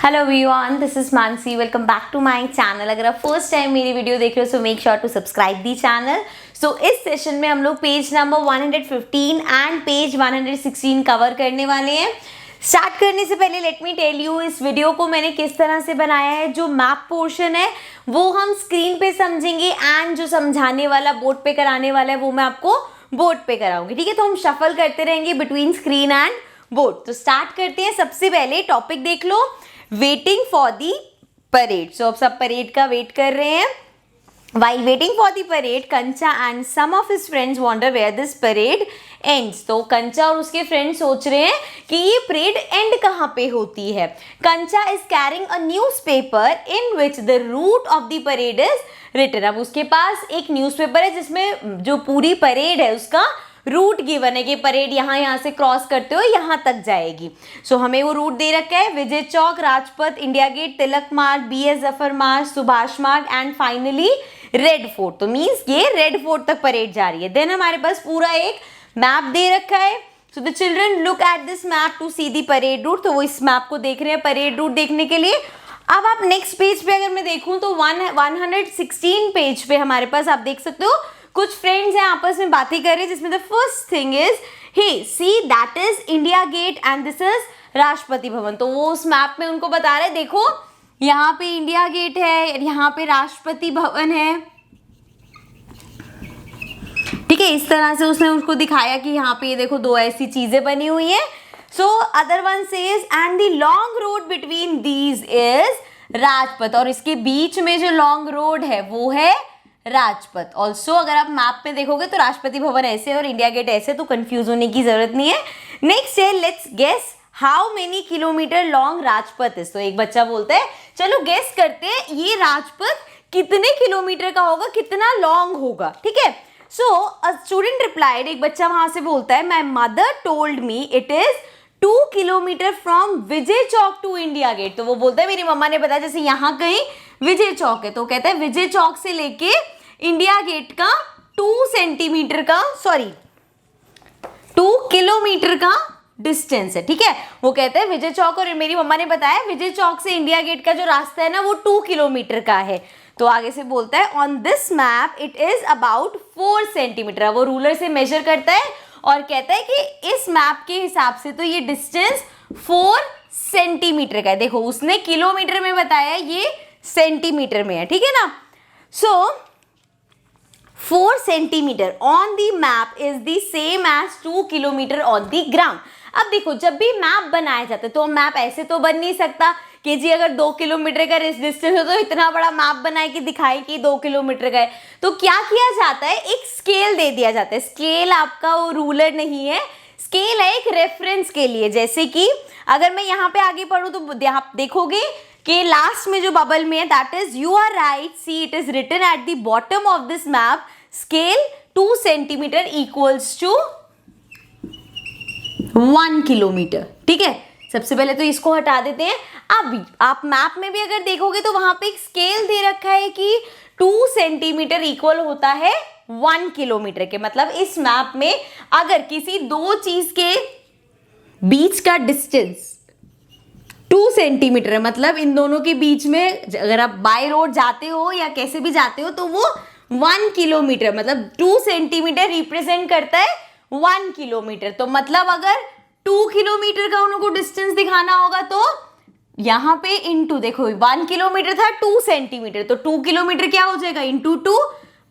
Hello everyone, this is Mansi. Welcome back to my channel. अगर आप first time मेरी video देख रहे हो so make sure to subscribe the channel. So इस सेशन में हम लोग page number 115 and page 116 cover करने वाले हैं। स्टार्ट करने से पहले लेट मी टेल यू इस वीडियो को मैंने किस तरह से बनाया है। जो मैप पोर्शन है वो हम स्क्रीन पे समझेंगे एंड जो समझाने वाला बोर्ड पे कराने वाला है वो मैं आपको बोर्ड पे कराऊंगी। ठीक है, तो हम शफल करते रहेंगे बिटवीन स्क्रीन एंड बोर्ड। तो स्टार्ट करते हैं। सबसे पहले टॉपिक देख लो, वेटिंग फॉर दी परेड। सो अब सब परेड का वेट कर रहे हैं। While waiting for the parade, कंचा and some of his friends wonder where this parade ends. तो कंचा और उसके फ्रेंड सोच रहे हैं कि ये परेड एंड कहाँ पे होती है। कंचा is carrying a newspaper in which the route of the parade is written. अब उसके पास एक न्यूज़पेपर है जिसमें जो पूरी परेड है उसका रूट गिवन है कि परेड यहाँ से क्रॉस करते हो यहाँ तक जाएगी। सो हमें वो रूट दे रखा है, विजय चौक, राजपथ, इंडिया गेट, तिलक मार्ग, BS जफर मार्ग, सुभाष मार्ग एंड फाइनली रेड फोर्ट। तो मीन्स ये रेड फोर्ट तक परेड जा रही है। देन हमारे पास पूरा एक मैप दे रखा है। So the children look at this map to see the parade route. तो वो इस मैप को देख रहे हैं परेड रूट देखने के लिए। अब आप नेक्स्ट पेज पे अगर मैं देखूं तो 116 पेज पे हमारे पास आप देख सकते हो कुछ फ्रेंड्स हैं आपस में बातें कर रहे हैं, जिसमें the first thing is hey see that is India Gate and this is Rashtrapati Bhavan. तो वो उस मैप में उनको बता रहे देखो यहाँ पे इंडिया गेट है, यहाँ पे राष्ट्रपति भवन है। ठीक है, इस तरह से उसने उसको दिखाया कि यहाँ पे ये देखो दो ऐसी चीजें बनी हुई है। So other one says and the long road between these is Rajpath. और इसके बीच में जो लॉन्ग रोड है वो है राजपथ। ऑल्सो अगर आप मैप में देखोगे तो राष्ट्रपति भवन ऐसे और इंडिया गेट ऐसे, तो कंफ्यूज होने की जरूरत नहीं है। नेक्स्ट है let's guess how many kilometre long Rajpath is. तो एक बच्चा बोलता है चलो गेस करते हैं ये राजपथ कितने किलोमीटर का होगा, कितना लॉन्ग होगा। ठीक है, सो अ स्टूडेंट रिप्लाइड, एक बच्चा वहां से बोलता है my mother told me it is 2 kilometre from Vijay Chowk to India Gate. तो वो बोलता है मेरी मम्मा ने बताया जैसे यहाँ कहीं विजय चौक है, तो कहता है विजय चौक से लेके इंडिया गेट का 2 किलोमीटर का डिस्टेंस है। ठीक है, वो कहते हैं विजय चौक, और मेरी मम्मा ने बताया विजय चौक से इंडिया गेट का जो रास्ता है ना वो 2 किलोमीटर का है। तो आगे से बोलता है on this map it is about 4 centimetre. वो रूलर से मेजर करता है और कहता है कि इस मैप के हिसाब से तो ये डिस्टेंस 4 सेंटीमीटर का है। देखो उसने किलोमीटर में बताया, ये सेंटीमीटर में है। ठीक है ना, so 4 centimetre on the map is the same as 2 kilometre on the ground. अब देखो जब भी मैप बनाया जाता है तो मैप ऐसे तो बन नहीं सकता कि जी अगर 2 किलोमीटर का डिस्टेंस हो तो इतना बड़ा मैप बनाए कि दिखाए कि 2 किलोमीटर का है। तो क्या किया जाता है, एक स्केल दे दिया जाता है। स्केल आपका वो रूलर नहीं है, स्केल है एक रेफरेंस के लिए। जैसे कि अगर मैं यहाँ पे आगे पढ़ूँ तो आप देखोगे कि लास्ट में जो बबल में है that is you are right, see it is written at the bottom of this map scale 2 centimetre equals to 1 kilometre. ठीक है, सबसे पहले तो इसको हटा देते हैं। अब आप मैप में भी अगर देखोगे तो वहां पे एक स्केल दे रखा है कि 2 सेंटीमीटर इक्वल होता है 1 किलोमीटर के। मतलब इस मैप में अगर किसी दो चीज के बीच का डिस्टेंस 2 सेंटीमीटर है, मतलब इन दोनों के बीच में अगर आप बाय रोड जाते हो या कैसे भी जाते हो तो वो 1 किलोमीटर, मतलब 2 सेंटीमीटर रिप्रेजेंट करता है 1 किलोमीटर। तो मतलब अगर 2 किलोमीटर का उनको डिस्टेंस दिखाना होगा तो यहाँ पे इंटू, देखो 1 किलोमीटर था 2 सेंटीमीटर, तो 2 किलोमीटर क्या हो जाएगा इंटू 2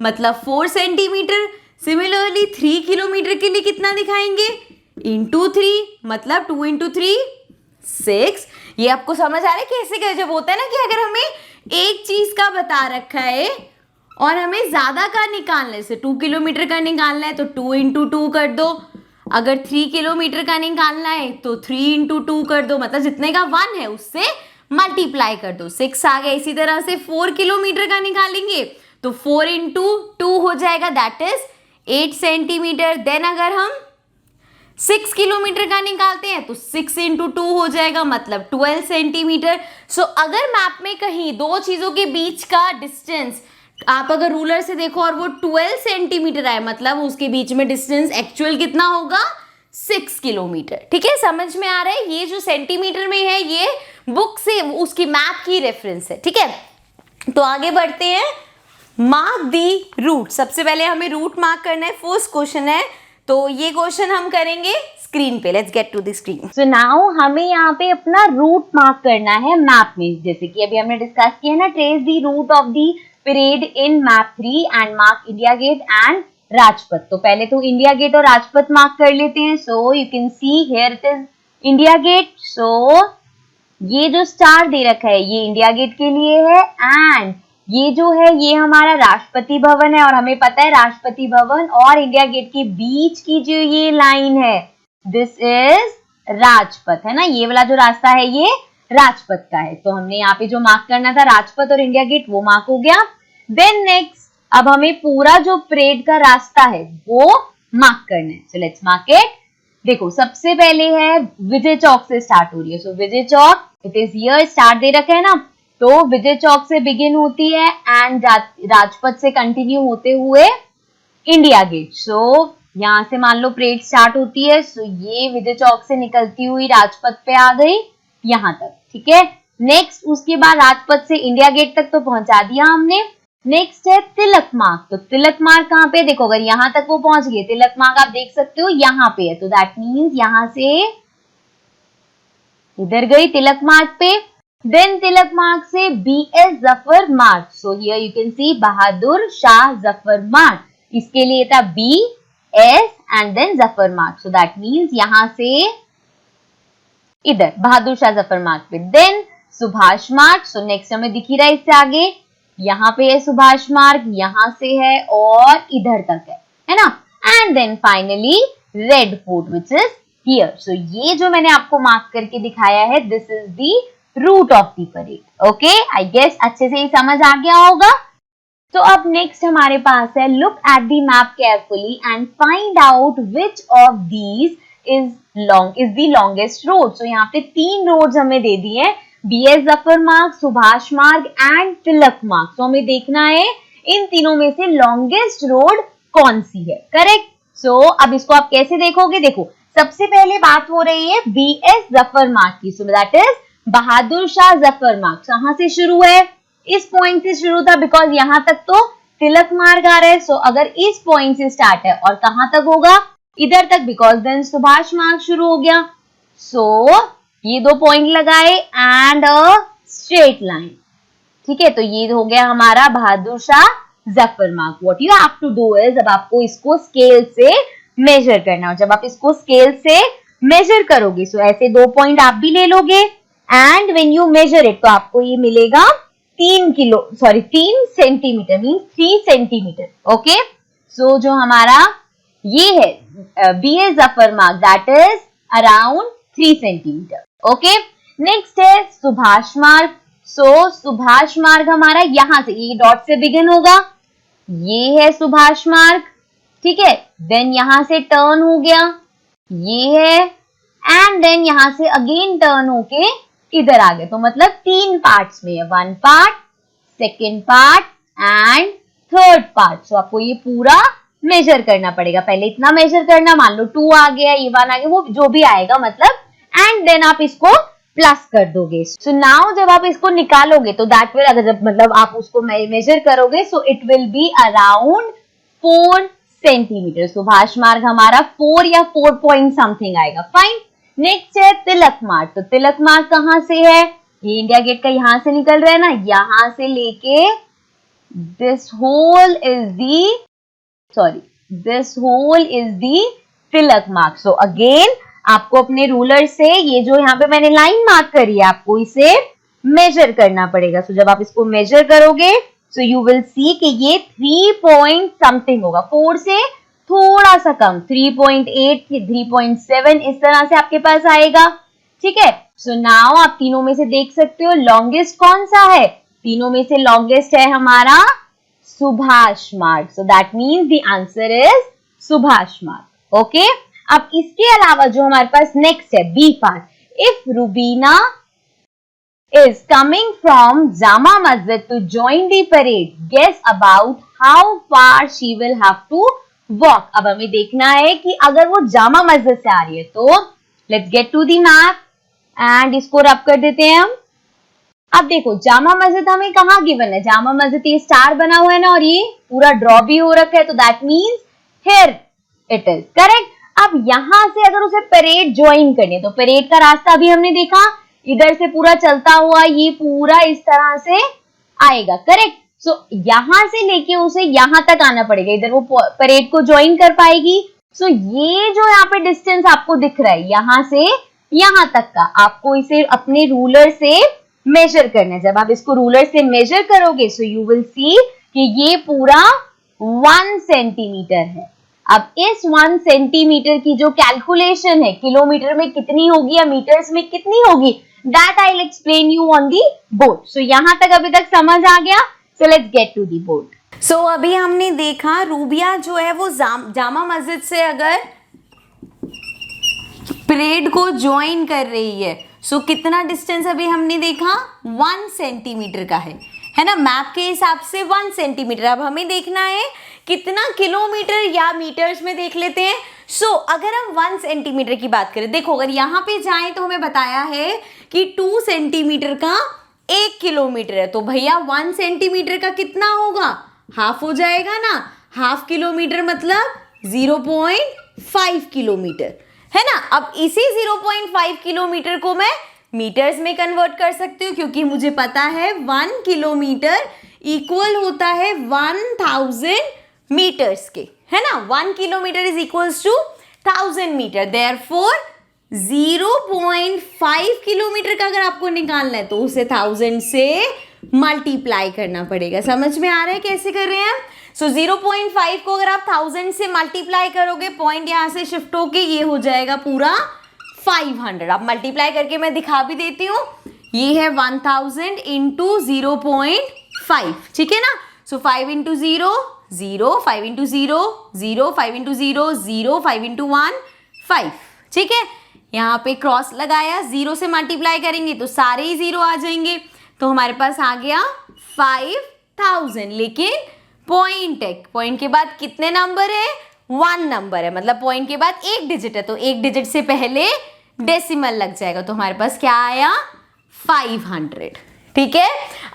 मतलब 4 सेंटीमीटर। सिमिलरली 3 किलोमीटर के लिए कितना दिखाएंगे इंटू 3 मतलब 2 इंटू 3 6। ये आपको समझ आ रहा है कैसे क्या जब होता है ना कि अगर हमें एक चीज का बता रखा है और हमें ज्यादा का निकालना है, जैसे 2 किलोमीटर का निकालना है तो 2 इंटू 2 कर दो। अगर 3 किलोमीटर का निकालना है तो 3 इंटू 2 कर दो, मतलब जितने का 1 है उससे मल्टीप्लाई कर दो, 6 आ गया। इसी तरह से 4 किलोमीटर का निकालेंगे तो 4 इंटू 2 हो जाएगा दैट इज 8 सेंटीमीटर। देन अगर हम 6 किलोमीटर का निकालते हैं तो 6 इंटू 2 हो जाएगा मतलब 12 सेंटीमीटर। सो अगर मैप में कहीं दो चीजों के बीच का डिस्टेंस आप अगर रूलर से देखो और वो 12 सेंटीमीटर आए, मतलब उसके बीच में डिस्टेंस एक्चुअल कितना होगा 6 किलोमीटर। ठीक है, समझ में आ रहा है। ये जो सेंटीमीटर में है ये बुक से उसकी मैप की रेफरेंस है, ठीक है। तो आगे बढ़ते हैं, मार्क दी रूट। सबसे पहले हमें रूट मार्क करना है, फर्स्ट क्वेश्चन है, तो ये क्वेश्चन हम करेंगे स्क्रीन पे। Let's get to the screen. So now हमें यहाँ पे अपना रूट मार्क करना है मैप में, जैसे कि अभी हमने डिस्कस किया ना, trace the route of the parade in map 3 and mark India Gate and Rajpath. तो पहले तो इंडिया गेट और राजपथ मार्क कर लेते हैं। So you can see here it is India Gate. So ये जो स्टार दे रखा है ये इंडिया गेट के लिए है, एंड ये जो है ये हमारा राष्ट्रपति भवन है, और हमें पता है राष्ट्रपति भवन और इंडिया गेट के बीच की जो ये लाइन है दिस इज राजपथ, है ना। ये वाला जो रास्ता है ये राजपथ का है। तो हमने यहाँ पे जो मार्क करना था राजपथ और इंडिया गेट वो मार्क हो गया। देन नेक्स्ट अब हमें पूरा जो परेड का रास्ता है वो मार्क करना है। So let's mark it. देखो सबसे पहले है विजय चौक से स्टार्ट हो रही है। सो Vijay Chowk it is here, start दे रखा है ना, तो विजय चौक से बिगिन होती है एंड राजपथ से कंटिन्यू होते हुए इंडिया गेट। सो यहाँ से मान लो परेड स्टार्ट होती है, सो ये विजय चौक से निकलती हुई राजपथ पे आ गई यहाँ तक, ठीक है। नेक्स्ट उसके बाद राजपथ से इंडिया गेट तक तो पहुंचा दिया हमने। नेक्स्ट है तिलक मार्ग। तो तिलक मार्ग कहाँ पे, देखो अगर यहाँ तक वो पहुंच गए, तिलक मार्ग आप देख सकते हो यहाँ पे है, तो दैट मीन्स यहाँ से इधर गई तिलक मार्ग पे। देन तिलक मार्ग से BS Zafar Marg. So here you can see Bahadur Shah Zafar Marg, इसके लिए था BS and then Zafar Marg. So that means यहाँ से इधर बहादुर शाह जफर मार्ग पे। Then Subhash Marg. So next हमें दिख ही रहा है इससे आगे, यहाँ पे है सुभाष मार्ग, यहाँ से है और इधर तक है ना। And then finally Red Fort which is here. So ये जो मैंने आपको मार्क करके दिखाया है this is the route of the parade. Okay, I guess अच्छे से ही समझ आ गया होगा। तो अब नेक्स्ट हमारे पास है look at the map carefully and find out which of these is the longest road. So यहाँ पे 3 रोड्स हमें दे दिए हैं, BS जफर मार्ग, सुभाष मार्ग एंड तिलक मार्ग। तो हमें देखना है इन तीनों में से लॉन्गेस्ट रोड कौन सी है, करेक्ट। सो अब इसको आप कैसे देखोगे, देखो सबसे पहले बात हो रही है BS जफर मार्ग की। सो दैट इज बहादुर शाह जफर मार्ग। कहां से शुरू है, इस पॉइंट से शुरू था, बिकॉज यहां तक तो तिलक मार्ग आ रहा है। सो अगर इस पॉइंट से स्टार्ट है और कहां तक होगा, इधर तक, बिकॉज देन सुभाष मार्ग शुरू हो गया। सो ये 2 पॉइंट लगाए एंड अ स्ट्रेट लाइन, ठीक है। तो ये हो गया हमारा बहादुर Shah Zafar Marg. What you have to do is, अब आपको इसको स्केल से मेजर करना है। जब आप इसको स्केल से मेजर करोगे, सो ऐसे 2 पॉइंट आप भी ले लोगे and when you measure it तो आपको ये मिलेगा 3 सेंटीमीटर मीन्स 3 सेंटीमीटर। ओके, सो जो हमारा ये है BS जफर मार्ग that is around 3 centimetre. Okay, next है सुभाष मार्ग। सो सुभाष मार्ग हमारा यहां से, ये डॉट से बिगिन होगा, ये है सुभाष मार्ग, ठीक है। देन यहां से टर्न हो गया, ये है, एंड देन यहां से अगेन टर्न होके इधर आ गए। तो मतलब 3 पार्ट्स में है, 1 part, second part and third part. So आपको ये पूरा मेजर करना पड़ेगा। पहले इतना मेजर करना, मान लो 2 आ गया, ये 1 आ गया, वो जो भी आएगा मतलब, एंड देन आप इसको प्लस कर दोगे। सो नाउ जब आप इसको निकालोगे तो दैट विल, अगर जब मतलब आप उसको मेजर करोगे, so it will be around 4 centimetre. Subhash मार्ग हमारा 4 या 4 पॉइंट समथिंग आएगा, फाइन। नेक्स्ट है तिलक मार्ग। तो तिलक मार्ग कहां से है, ये इंडिया गेट का यहां से निकल रहा है ना, यहां से लेके दिस होल इज दी तिलक मार्ग। सो अगेन आपको अपने रूलर से ये जो यहाँ पे मैंने लाइन मार्क करी है, आपको इसे मेजर करना पड़ेगा। सो जब आप इसको मेजर करोगे, सो यू विल सी कि ये 3 पॉइंट समथिंग होगा, 4 से थोड़ा सा कम, 3.8 या 3.7 इस तरह से आपके पास आएगा, ठीक है। सो नाउ आप तीनों में से देख सकते हो लॉन्गेस्ट कौन सा है, तीनों में से लॉन्गेस्ट है हमारा Subhash Marg. So that means the answer is Subhash Marg. Okay, अब इसके अलावा जो हमारे पास नेक्स्ट है B part, if Rubina is coming from Jama Masjid to join the parade, guess about how far she will have to walk। अब हमें देखना है कि अगर वो जामा मस्जिद से आ रही है तो let's get to the map। And इसको रब कर देते हैं हम। अब देखो जामा मस्जिद हमें कहाँ गिवन है, जामा मस्जिद ये स्टार बना हुआ है ना, और ये पूरा ड्रॉ भी हो रखा है, तो that means here it is correct. अब यहां से अगर उसे परेड ज्वाइन करनी है, तो परेड का रास्ता भी हमने देखा, इधर से पूरा चलता हुआ ये पूरा इस तरह से आएगा, करेक्ट। सो यहां से लेके उसे यहां तक आना पड़ेगा, इधर वो परेड को ज्वाइन कर पाएगी। सो ये जो यहाँ पे डिस्टेंस आपको दिख रहा है यहां से यहां तक का, आपको इसे अपने रूलर से मेजर करना है। जब आप इसको रूलर से मेजर करोगे सो यू विल सी कि ये पूरा 1 सेंटीमीटर है। अब इस 1 सेंटीमीटर की जो कैलकुलेशन है किलोमीटर में कितनी होगी या मीटर्स में कितनी होगी, that I will explain you on the board. So यहां तक अभी तक समझ आ गया। So let's get to the board. So अभी हमने देखा रूबिया जो है वो जामा मस्जिद से अगर परेड को ज्वाइन कर रही है, सो कितना डिस्टेंस अभी हमने देखा 1 सेंटीमीटर का है ना, मैप के हिसाब से 1 सेंटीमीटर। अब हमें देखना है कितना किलोमीटर या मीटर्स में देख लेते हैं। सो अगर हम 1 सेंटीमीटर की बात करें, देखो अगर यहाँ पे जाएं तो हमें बताया है कि 2 सेंटीमीटर का 1 किलोमीटर है, तो भैया 1 सेंटीमीटर का कितना होगा, हाफ हो जाएगा ना। हाफ किलोमीटर मतलब 0.5 किलोमीटर है ना। अब इसी 0.5 किलोमीटर को मैं मीटर्स में कन्वर्ट कर सकती हूँ, क्योंकि मुझे पता है 1 किलोमीटर इक्वल होता है 1000 मीटर्स के, है ना। 1 kilometre is equals to 1000 metre. Therefore 0.5 kilometre का अगर आपको निकालना है तो उसे 1000 से मल्टीप्लाई करना पड़ेगा। समझ में आ रहा है कैसे कर रहे हैं हम। सो 0.5 को अगर आप 1000 से मल्टीप्लाई करोगे, पॉइंट यहां से शिफ्ट होके ये हो जाएगा पूरा 500। अब मल्टीप्लाई करके मैं दिखा भी देती हूँ, ये है 1000 इंटू 0.5, ठीक है ना। सो 5 इंटू 0 0, 5 इंटू 0 0, 5 इंटू 0 0, 5 इंटू 1 5, ठीक है। यहाँ पे क्रॉस लगाया, 0 से मल्टीप्लाई करेंगे तो सारे ही 0 आ जाएंगे, तो हमारे पास आ गया 5000। लेकिन पॉइंट है, पॉइंट के बाद कितने नंबर है, 1 नंबर है, मतलब पॉइंट के बाद 1 डिजिट है, तो 1 डिजिट से पहले डेसिमल लग जाएगा, तो हमारे पास क्या आया 500, ठीक है।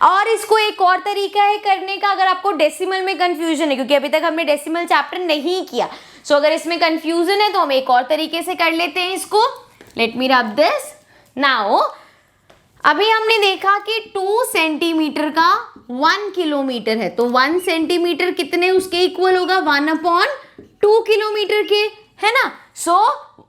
और इसको एक और तरीका है करने का, अगर आपको डेसिमल में कंफ्यूजन है, क्योंकि अभी तक हमने डेसिमल चैप्टर नहीं किया, सो अगर इसमें कंफ्यूजन है तो हम एक और तरीके से कर लेते हैं इसको। Let me rub this now. अभी हमने देखा कि 2 सेंटीमीटर का 1 किलोमीटर है, तो 1 सेंटीमीटर कितने उसके इक्वल होगा, 1/2 किलोमीटर के, है ना। सो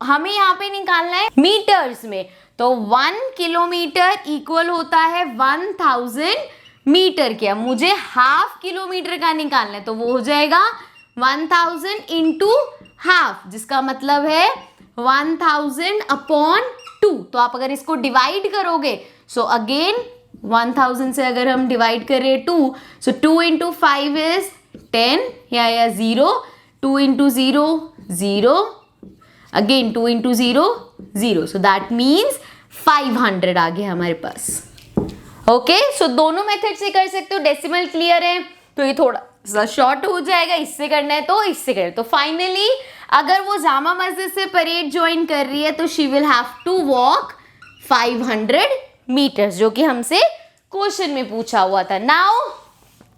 हमें यहाँ पे निकालना है मीटर्स में, तो 1 किलोमीटर इक्वल होता है 1000 मीटर के। अब मुझे हाफ किलोमीटर का निकालना है, तो वो हो जाएगा 1000 इंटू हाफ, जिसका मतलब है 1000/2। तो आप अगर इसको डिवाइड करोगे, सो अगेन 1000 से अगर हम डिवाइड करें 2, सो 2 इंटू 5 इज 10 या 0, 2 into 0 0, again 2 into 0 0, so that means 500 आ गया हमारे पास। ओके, सो दोनों मेथड से कर सकते हो। डेसिमल क्लियर है तो ये थोड़ा सा शॉर्ट हो जाएगा, इससे करना है तो इससे करें। तो फाइनली अगर वो जामा मस्जिद से परेड ज्वाइन कर रही है तो she will have to walk 500 metres, जो कि हमसे क्वेश्चन में पूछा हुआ था। Now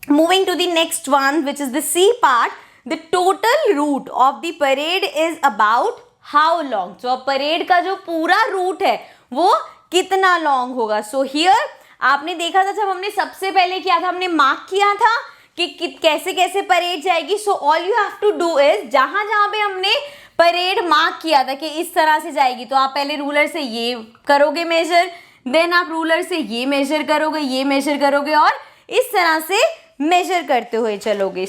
moving to the next one which is the C part, the total route of the parade is about how long. तो परेड का जो पूरा रूट है वो कितना लॉन्ग होगा। सो हियर आपने देखा था जब हमने सबसे पहले किया था, हमने मार्क किया था कि कैसे कैसे परेड जाएगी। So all you have to do is, जहां जहां पे हमने परेड मार्क किया था कि इस तरह से जाएगी, तो आप पहले रूलर से ये करोगे मेजर, देन आप रूलर से ये मेजर करोगे, ये मेजर करोगे, और इस तरह से मेजर करते हुए चलोगे।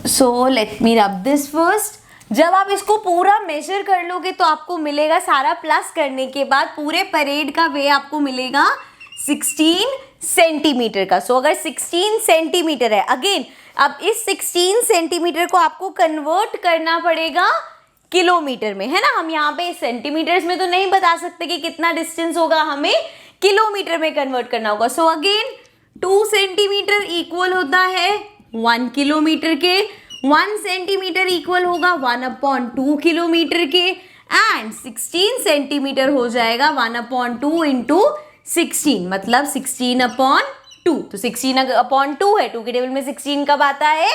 So let me rub this first. जब आप इसको पूरा मेजर कर लोगे तो आपको मिलेगा, सारा प्लस करने के बाद पूरे परेड का वे आपको मिलेगा 16 सेंटीमीटर का। सो अगर 16 सेंटीमीटर है, अगेन अब इस 16 सेंटीमीटर को आपको कन्वर्ट करना पड़ेगा किलोमीटर में, है ना। हम यहाँ पे सेंटीमीटर्स में तो नहीं बता सकते कि कितना डिस्टेंस होगा, हमें किलोमीटर में कन्वर्ट करना होगा। सो अगेन 2 सेंटीमीटर इक्वल होता है 1 किलोमीटर के, 1 सेंटीमीटर इक्वल होगा 1/2 किलोमीटर के, एंड 16 सेंटीमीटर हो जाएगा 1/2 इंटू 16, मतलब 16/2। तो 16/2 है, 2 के टेबल में 16 कब आता है?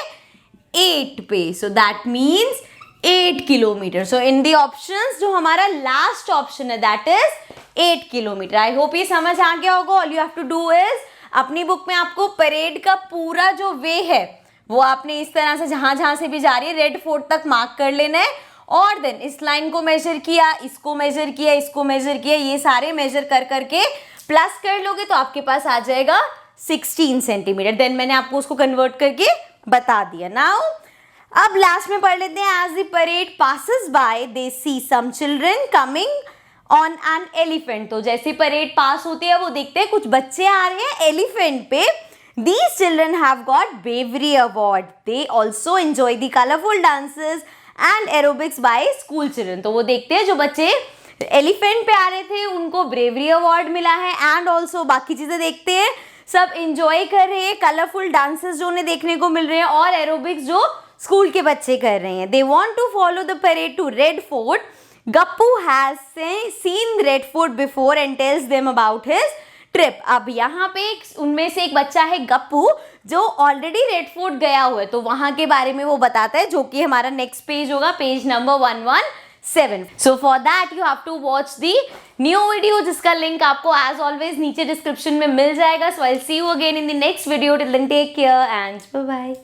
8 पे। So that means 8 kilometre. So in the options जो हमारा लास्ट ऑप्शन है that is 8 kilometre. I hope ये समझ आ गया होगा। All you have to do is अपनी बुक में आपको परेड का पूरा जो वे है वो आपने इस तरह से जहां जहां से भी जा रही है रेड फोर्ट तक मार्क कर लेना है, और देन इस लाइन को मेजर किया, इसको मेजर किया, इसको मेजर किया, ये सारे मेजर कर करके प्लस कर लोगे तो आपके पास आ जाएगा 16 सेंटीमीटर। देन मैंने आपको उसको कन्वर्ट करके बता दिया। नाउ अब लास्ट में पढ़ लेते हैं। As the parade passes by they see some children coming on an elephant. तो जैसे परेड पास होती है वो देखते हैं कुछ बच्चे आ रहे हैं एलिफेंट पे। These children have got bravery award. They also enjoy the colorful dances and aerobics by school children. तो वो देखते हैं जो बच्चे एलिफेंट पे आ रहे थे उनको ब्रेवरी अवार्ड मिला है, एंड ऑल्सो बाकी चीजें देखते हैं, सब इंजॉय कर रहे हैं, कलरफुल डांसेस जो उन्हें देखने को मिल रहे हैं और एरोबिक्स जो स्कूल के बच्चे कर रहे हैं। They want to follow the parade to Red Fort. Gappu has seen Red Fort before and tells them about his trip. अब यहाँ पे उनमें से एक बच्चा है गप्पू जो ऑलरेडी रेड फोर्ट गया हुआ है, तो वहां के बारे में वो बताता है, जो कि हमारा नेक्स्ट पेज होगा, page number 117। So for that you have to watch the new video जिसका लिंक आपको एज ऑलवेज नीचे डिस्क्रिप्शन में मिल जाएगा। So I see you again in the next video. Till then take care and bye bye.